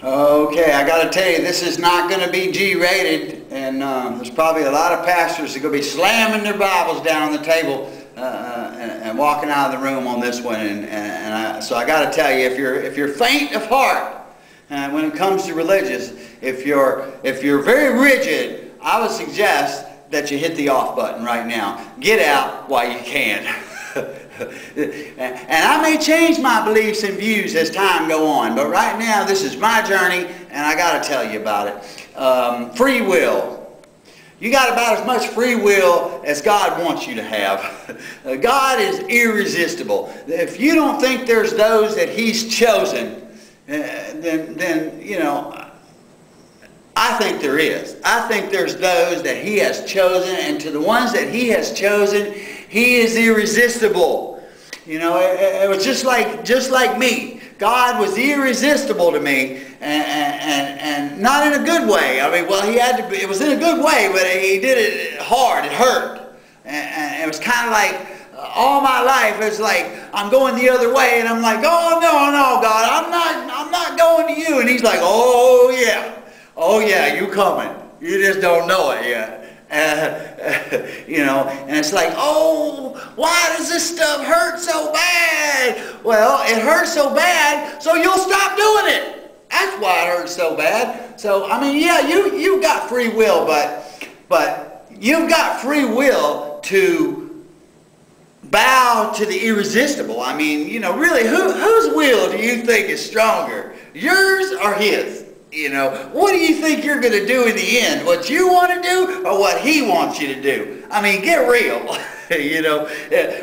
Okay, I got to tell you, this is not going to be G-rated, and there's probably a lot of pastors that are going to be slamming their Bibles down on the table and walking out of the room on this one. So I got to tell you, if you're faint of heart when it comes to religious, if you're very rigid, I would suggest that you hit the off button right now. Get out while you can. And I may change my beliefs and views as time go on, but right now this is my journey and I got to tell you about it. Free will. You got about as much free will as God wants you to have. God is irresistible. If you don't think there's those that He's chosen, then you know, I think there is. I think there's those that He has chosen, and to the ones that He has chosen, He is irresistible. You know, it was just like me. God was irresistible to me, and not in a good way. I mean, well, He had to be, it was in a good way, but He did it hard. It hurt, and it was kind of like all my life. It's like I'm going the other way, and I'm like, oh no, God, I'm not going to you. And He's like, oh yeah, you coming. You just don't know it yet. You know, and it's like, oh, why does this stuff hurt so bad? Well, it hurts so bad, so you'll stop doing it. That's why it hurts so bad. So, I mean, yeah, you've got free will, but you've got free will to bow to the irresistible. I mean, you know, really, whose will do you think is stronger? Yours or His? You know, what do you think you're going to do in the end? What you want to do or what He wants you to do? I mean, get real. You know,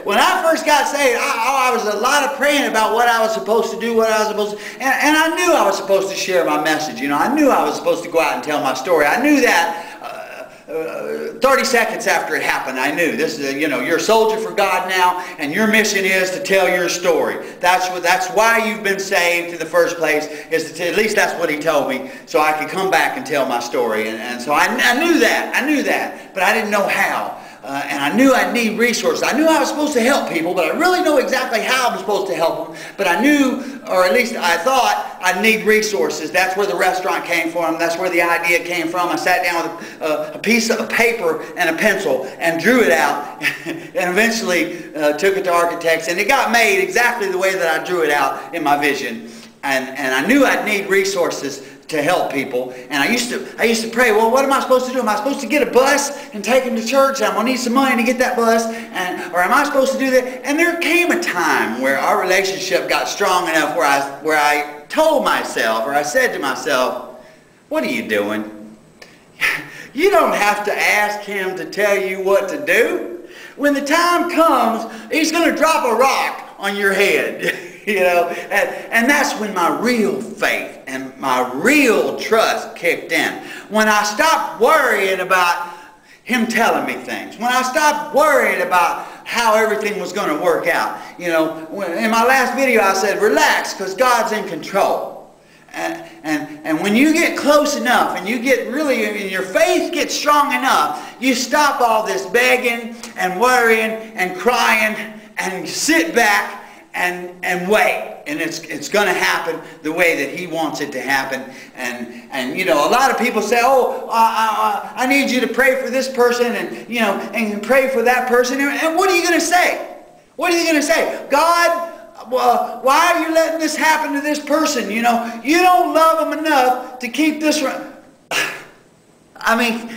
when I first got saved, I was a lot of praying about what I was supposed to do, what I was supposed to, and I knew I was supposed to share my message. You know, I knew I was supposed to go out and tell my story. I knew that 30 seconds after it happened. I knew this is, you know, you're a soldier for God now, and your mission is to tell your story. That's why you've been saved in the first place, is to, at least that's what He told me, so I could come back and tell my story. And so I knew that, but I didn't know how. And I knew I'd need resources. I knew I was supposed to help people, but I really know exactly how I'm supposed to help them. But I knew, or at least I thought, I'd need resources. That's where the restaurant came from. That's where the idea came from. I sat down with a piece of paper and a pencil and drew it out and eventually took it to architects. And it got made exactly the way that I drew it out in my vision. And I knew I'd need resources to help people. And I used to pray, well, what am I supposed to do? Am I supposed to get a bus and take them to church? I'm going to need some money to get that bus. Or am I supposed to do that? And there came a time where our relationship got strong enough where I told myself, or I said to myself, what are you doing? You don't have to ask Him to tell you what to do. When the time comes, He's going to drop a rock on your head. You know, and that's when my real faith and my real trust kicked in. When I stopped worrying about Him telling me things. When I stopped worrying about how everything was going to work out. You know, in my last video I said, relax, because God's in control. And when you get close enough and you get really, and your faith gets strong enough, you stop all this begging and worrying and crying and sit back and wait, and it's going to happen the way that He wants it to happen. And you know, a lot of people say, oh, I need you to pray for this person, and you know, and pray for that person. And what are you going to say? What are you going to say? God, well, why are you letting this happen to this person? You know, you don't love them enough to keep this. I mean,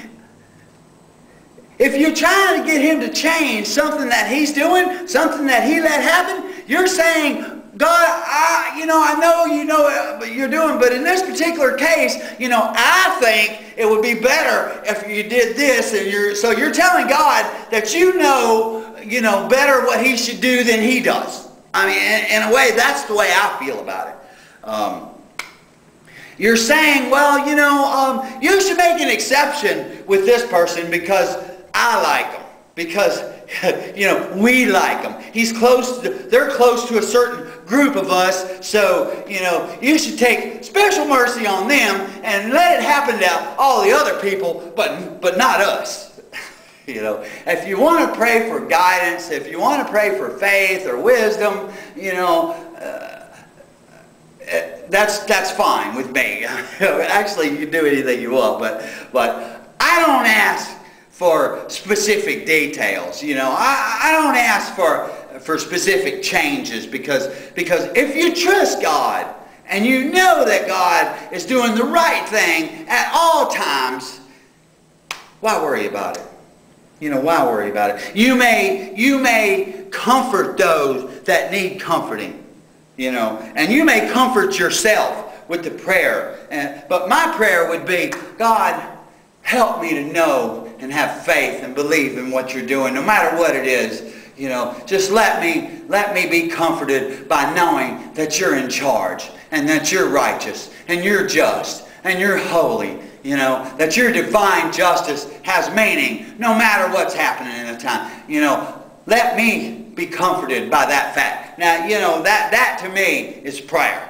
if you're trying to get Him to change something that He's doing, something that He let happen, you're saying, God, I know you know what you're doing, but in this particular case, you know, I think it would be better if you did this. And so you're telling God that you know better what He should do than He does. I mean, in a way, that's the way I feel about it. You're saying, well, you know, you should make an exception with this person because I like him. Because, you know, we like him. They're close to a certain group of us, so, you know, you should take special mercy on them and let it happen to all the other people, but not us. You know, if you want to pray for guidance, if you want to pray for faith or wisdom, you know, that's fine with me. Actually, you can do anything you want, but I don't ask for specific details. You know, I don't ask for specific changes because if you trust God and you know that God is doing the right thing at all times, why worry about it? You know, why worry about it? You may comfort those that need comforting, you know, and you may comfort yourself with the prayer. But my prayer would be, God, help me to know and have faith and believe in what you're doing, no matter what it is. You know, just let me be comforted by knowing that you're in charge and that you're righteous and you're just and you're holy. You know, that your divine justice has meaning no matter what's happening in the time. You know, let me be comforted by that fact. Now, you know, that to me is prayer.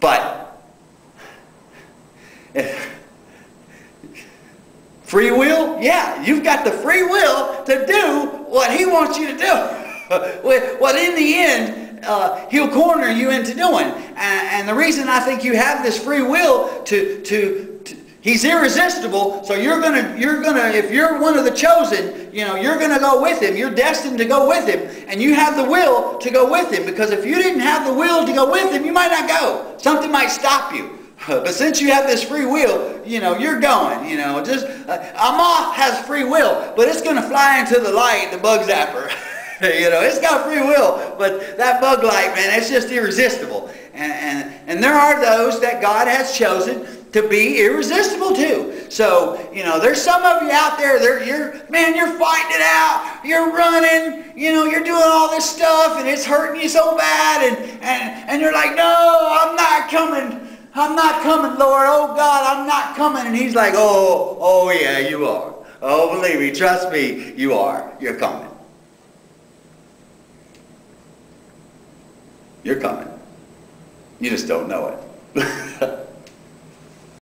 But free will? Yeah, you've got the free will to do what He wants you to do. Well, in the end, He'll corner you into doing. And the reason I think you have this free will He's irresistible, so you're gonna, if you're one of the chosen, you know, you're gonna go with Him. You're destined to go with Him, and you have the will to go with Him. Because if you didn't have the will to go with Him, you might not go. Something might stop you. But since you have this free will, you know, you're going. You know, just a moth has free will, but it's gonna fly into the light, the bug zapper. You know, it's got free will, but that bug light, man, it's just irresistible. And there are those that God has chosen to be irresistible to. So, you know, there's some of you out there, you're fighting it out, you're running, you know, you're doing all this stuff, and it's hurting you so bad, and you're like, no, I'm not coming, Lord, oh God, I'm not coming. And He's like, oh yeah, you are. Oh, believe me, trust me, you are. You're coming. You're coming. You just don't know it.